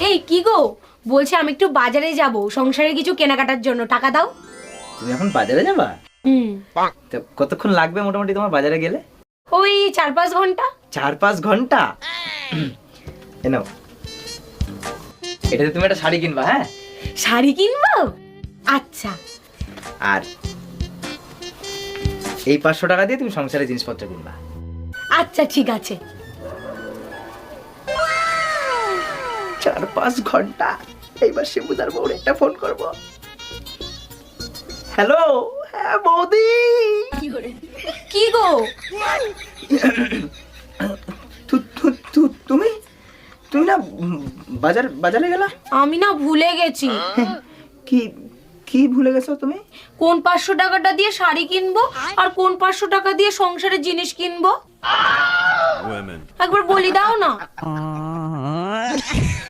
এই কি গো, বলছি আমি একটু বাজারে যাব সংসারে কিছু কেনাকাটার জন্য, টাকা দাও। তুমি এখন বাজারে যাবা? তো কতক্ষণ লাগবে মোটামুটি তোমার বাজারে গেলে? ওই 4-5 ঘন্টা। 4-5 ঘন্টা? এ নাও, এটাতে তুমি একটা শাড়ি কিনবা। হ্যাঁ, শাড়ি কিনবো? আচ্ছা। আর এই 500 টাকা দিয়ে তুমি সংসারের জিনিসপত্র কিনবা। আচ্ছা ঠিক আছে। 4-5 ঘন্টা। এইবার শিবুদার বউর একটা ফোন করব। হ্যালো, হ্যাঁ বৌদি। কি গো? তুমি তুমি না বাজারে গেলা? আমি না ভুলে গেছি। কি কি ভুলে গেছো তুমি? কোন 500 টাকাটা দিয়ে শাড়ি কিনবো আর কোন 500 টাকা দিয়ে সংসারের জিনিস কিনবো একবার বলি দাও না।